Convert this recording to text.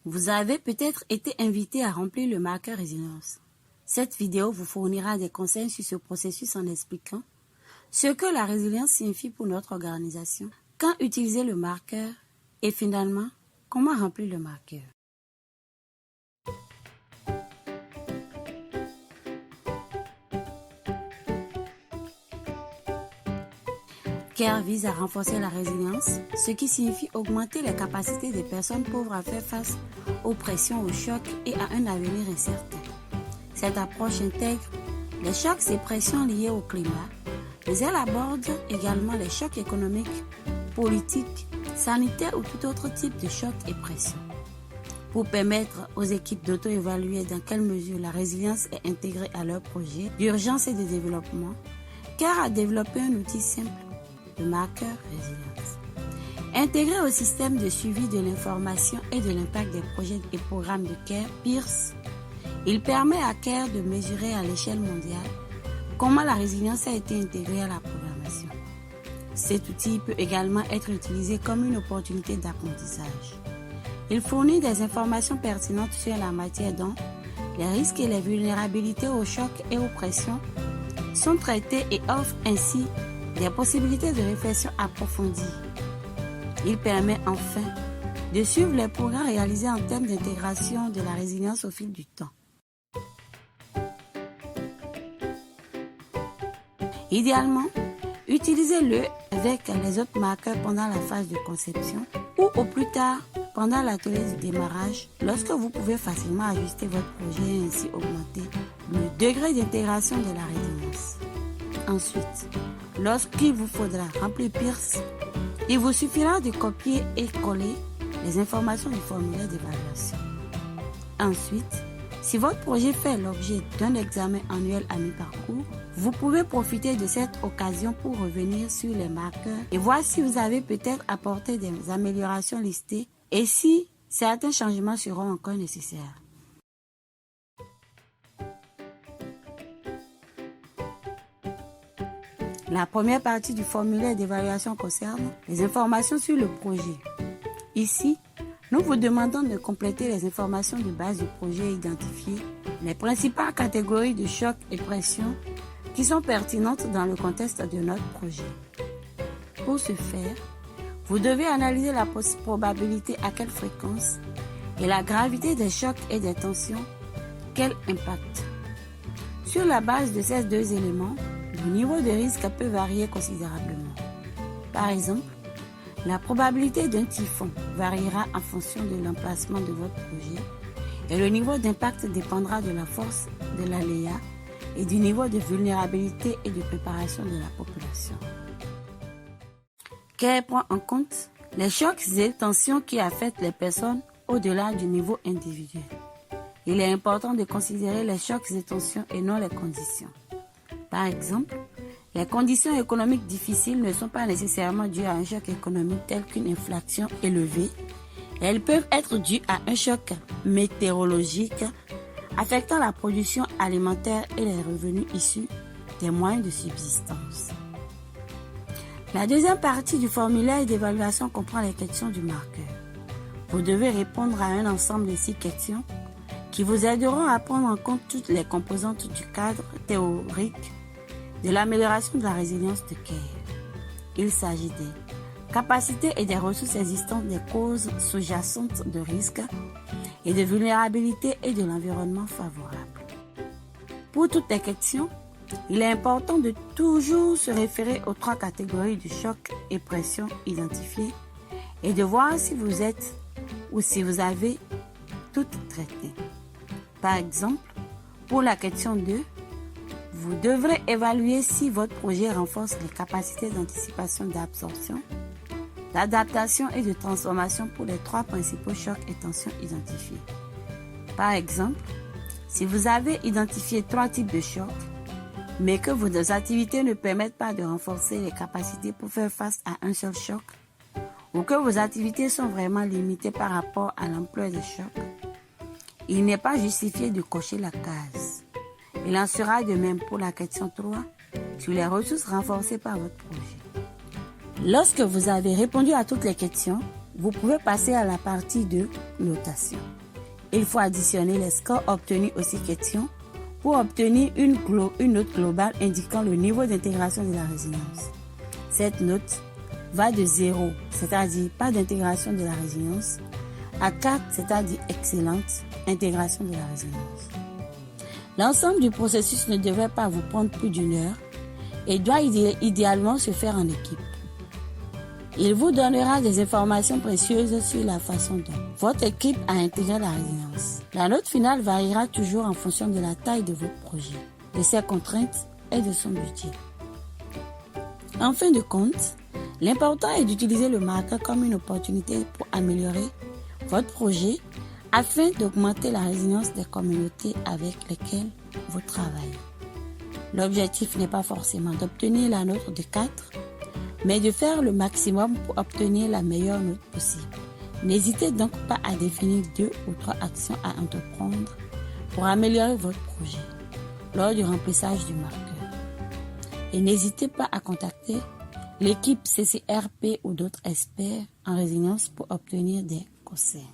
Vous avez peut-être été invité à remplir le marqueur résilience. Cette vidéo vous fournira des conseils sur ce processus en expliquant ce que la résilience signifie pour notre organisation, quand utiliser le marqueur et finalement, comment remplir le marqueur. CARE vise à renforcer la résilience, ce qui signifie augmenter les capacités des personnes pauvres à faire face aux pressions, aux chocs et à un avenir incertain. Cette approche intègre les chocs et pressions liés au climat, mais elle aborde également les chocs économiques, politiques, sanitaires ou tout autre type de chocs et pressions. Pour permettre aux équipes d'auto-évaluer dans quelle mesure la résilience est intégrée à leurs projets d'urgence et de développement, CARE a développé un outil simple, le marqueur résilience. Intégré au système de suivi de l'information et de l'impact des projets et programmes de CARE, PIRS, il permet à CARE de mesurer à l'échelle mondiale comment la résilience a été intégrée à la programmation. Cet outil peut également être utilisé comme une opportunité d'apprentissage. Il fournit des informations pertinentes sur la matière dont les risques et les vulnérabilités aux chocs et aux pressions sont traités et offre ainsi des possibilités de réflexion approfondie. Il permet enfin de suivre les progrès réalisés en termes d'intégration de la résilience au fil du temps. Idéalement, utilisez-le avec les autres marqueurs pendant la phase de conception ou au plus tard pendant l'atelier de démarrage lorsque vous pouvez facilement ajuster votre projet et ainsi augmenter le degré d'intégration de la résilience. Ensuite, lorsqu'il vous faudra remplir PIRS, il vous suffira de copier et coller les informations du formulaire d'évaluation. Ensuite, si votre projet fait l'objet d'un examen annuel à mi-parcours, vous pouvez profiter de cette occasion pour revenir sur les marqueurs et voir si vous avez peut-être apporté des améliorations listées et si certains changements seront encore nécessaires. La première partie du formulaire d'évaluation concerne les informations sur le projet. Ici, nous vous demandons de compléter les informations de base du projet et identifier les principales catégories de chocs et pressions qui sont pertinentes dans le contexte de notre projet. Pour ce faire, vous devez analyser la probabilité à quelle fréquence et la gravité des chocs et des tensions, quel impact. Sur la base de ces deux éléments, le niveau de risque peut varier considérablement. Par exemple, la probabilité d'un typhon variera en fonction de l'emplacement de votre projet et le niveau d'impact dépendra de la force de l'aléa et du niveau de vulnérabilité et de préparation de la population. CARE prend en compte les chocs et tensions qui affectent les personnes au-delà du niveau individuel. Il est important de considérer les chocs et tensions et non les conditions. Par exemple, les conditions économiques difficiles ne sont pas nécessairement dues à un choc économique tel qu'une inflation élevée. Elles peuvent être dues à un choc météorologique affectant la production alimentaire et les revenus issus des moyens de subsistance. La deuxième partie du formulaire d'évaluation comprend les questions du marqueur. Vous devez répondre à un ensemble de 6 questions qui vous aideront à prendre en compte toutes les composantes du cadre théorique de l'amélioration de la résilience de CARE. Il s'agit des capacités et des ressources existantes, des causes sous-jacentes de risques et de vulnérabilité et de l'environnement favorable. Pour toutes les questions, il est important de toujours se référer aux 3 catégories de chocs et pressions identifiées et de voir si vous êtes ou si vous avez toutes traitées. Par exemple, pour la question 2, vous devrez évaluer si votre projet renforce les capacités d'anticipation d'absorption, d'adaptation et de transformation pour les 3 principaux chocs et tensions identifiés. Par exemple, si vous avez identifié 3 types de chocs, mais que vos activités ne permettent pas de renforcer les capacités pour faire face à un seul choc, ou que vos activités sont vraiment limitées par rapport à l'ampleur des chocs, il n'est pas justifié de cocher la case. Il en sera de même pour la question 3 sur les ressources renforcées par votre projet. Lorsque vous avez répondu à toutes les questions, vous pouvez passer à la partie 2 notation. Il faut additionner les scores obtenus aux 6 questions pour obtenir une note globale indiquant le niveau d'intégration de la résilience. Cette note va de 0, c'est-à-dire pas d'intégration de la résilience, à 4, c'est-à-dire excellente intégration de la résilience. L'ensemble du processus ne devrait pas vous prendre plus d'1 heure et doit idéalement se faire en équipe. Il vous donnera des informations précieuses sur la façon dont votre équipe a intégré la résilience. La note finale variera toujours en fonction de la taille de votre projet, de ses contraintes et de son budget. En fin de compte, l'important est d'utiliser le marqueur comme une opportunité pour améliorer votre projet afin d'augmenter la résilience des communautés avec lesquelles vous travaillez. L'objectif n'est pas forcément d'obtenir la note de 4, mais de faire le maximum pour obtenir la meilleure note possible. N'hésitez donc pas à définir 2 ou 3 actions à entreprendre pour améliorer votre projet lors du remplissage du marqueur. Et n'hésitez pas à contacter l'équipe CCRP ou d'autres experts en résilience pour obtenir des conseils.